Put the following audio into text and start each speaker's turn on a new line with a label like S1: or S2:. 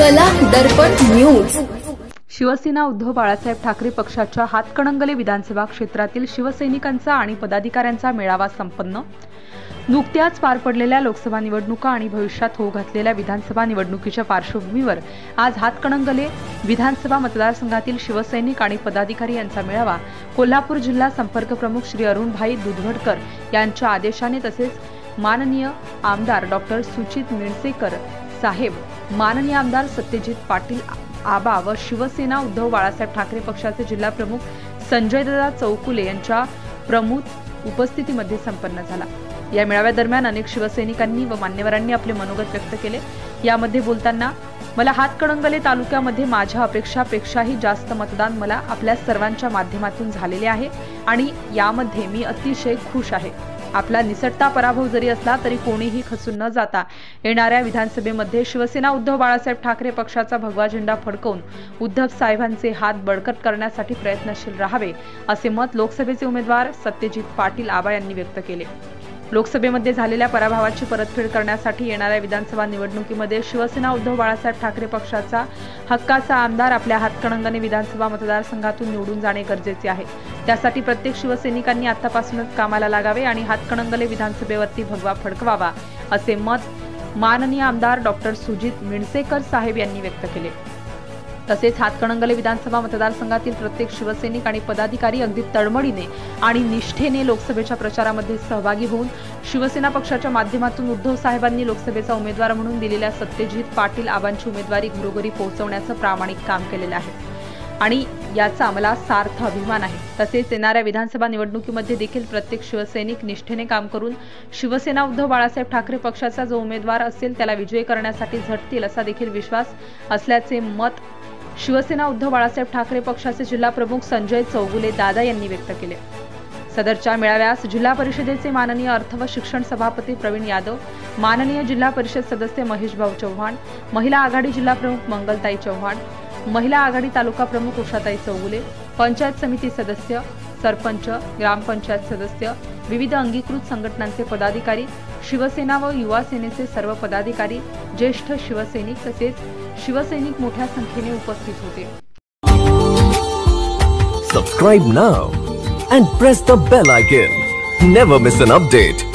S1: कला दर्पण न्यूज।
S2: शिवसेना उद्धव बाळासाहेब ठाकरे पक्षाच्या हातकणंगले विधानसभा क्षेत्रातील शिवसैनिकांचा आणि पदाधिकाऱ्यांचा मेळावा संपन्न। नुकत्याच पार पडलेल्या लोकसभा निवडणुका आणि भविष्यात होऊ घातलेल्या विधानसभा निवडणुकीच्या पार्श्वभूमीवर आज हातकणंगले विधानसभा मतदारसंघातील शिवसैनिक आणि पदाधिकारी यांचा मेळावा कोल्हापूर जिल्हा संपर्क प्रमुख श्री अरुणभाई दुधवडकर यांच्या आदेशाने तसेच माननीय आमदार डॉक्टर सुचित मिणसेकर साहेब, माननीय आमदार सत्यजित पाटील आबा व शिवसेना उद्धव बाळासाहेब ठाकरे पक्षाचे जिल्हा प्रमुख संजयदादा चौकुले यांच्या प्रमुख उपस्थितीमध्ये संपन्न झाला। या मेळाव्यादरम्यान अनेक शिवसैनिकांनी व मान्यवरांनी आपले मनोगत व्यक्त केले। यामध्ये बोलताना मला हातकणंगले तालुक्यामध्ये माझ्या अपेक्षापेक्षाही जास्त मतदान मला आपल्या सर्वांच्या माध्यमातून झालेले आहे आणि यामध्ये मी अतिशय खुश आहे। आपला निसटता पराभव जरी असला तरी कोणीही खचून न जाता येणाऱ्या विधानसभेमध्ये शिवसेना उद्धव बाळासाहेब ठाकरे पक्षाचा भगवा झेंडा फडकवून उद्धव साहेबांचे हात बळकट करण्यासाठी प्रयत्नशील राहावे असे मत लोकसभेचे उमेदवार सत्यजित पाटील आबा यांनी व्यक्त केले। लोकसभेमध्ये झालेल्या पराभवाची परतफेड करण्यासाठी येणाऱ्या विधानसभा निवडणुकीमध्ये शिवसेना उद्धव बाळासाहेब ठाकरे पक्षाचा हक्काचा आमदार आपल्या हातकणंगले विधानसभा मतदारसंघातून निवडून जाणे गरजेचे आहे। त्यासाठी प्रत्येक शिवसैनिकांनी आतापासूनच कामाला लागावे आणि हातकणंगले विधानसभेवरती भगवा फडकवावा असे मत माननीय आमदार डॉक्टर सुचित मिणसेकर साहेब यांनी व्यक्त केले। तसेच हातकणंगले विधानसभा मतदारसंघातील प्रत्येक शिवसैनिक आणि पदाधिकारी अगदी तळमळीने आणि निष्ठेने लोकसभेच्या प्रचारामध्ये सहभागी होऊन शिवसेना पक्षाच्या माध्यमातून उद्धव साहेबांनी लोकसभेचा उमेदवार म्हणून दिलेल्या सत्यजित पाटील आबांची उमेदवारी घरोघरी पोहोचवण्याचं प्रामाणिक काम केलेलं आहे आणि याचा मला सार्थ अभिमान आहे। तसेच येणाऱ्या विधानसभा निवडणुकीमध्ये देखील प्रत्येक शिवसैनिक निष्ठेने काम करून शिवसेना उद्धव बाळासाहेब ठाकरे पक्षाचा जो उमेदवार असेल त्याला विजयी करण्यासाठी झटतील असा देखील विश्वास असल्याचे मत शिवसेना उद्धव बाळासाहेब ठाकरे पक्षाचे जिल्हा प्रमुख संजय चौगुले दादा यांनी व्यक्त केले। सदरच्या मेळाव्यास जिल्हा परिषदेचे माननीय अर्थ व शिक्षण सभापती प्रवीण यादव, माननीय जिल्हा परिषद सदस्य महेश भाऊ चव्हाण, महिला आघाडी जिल्हा प्रमुख मंगलताई चव्हाण, महिला आघाडी तालुका प्रमुख उषाताई चौगुले, पंचायत समिती सदस्य, सरपंच, ग्रामपंचायत सदस्य, विविध अंगीकृत संघटनांचे पदाधिकारी, शिवसेना व युवा सेनेचे सर्व पदाधिकारी, ज्येष्ठ शिवसैनिक तसेच शिवसैनिक मोठ्या संख्येने उपस्थित होते।
S3: Subscribe now and press the bell icon. Never miss an update.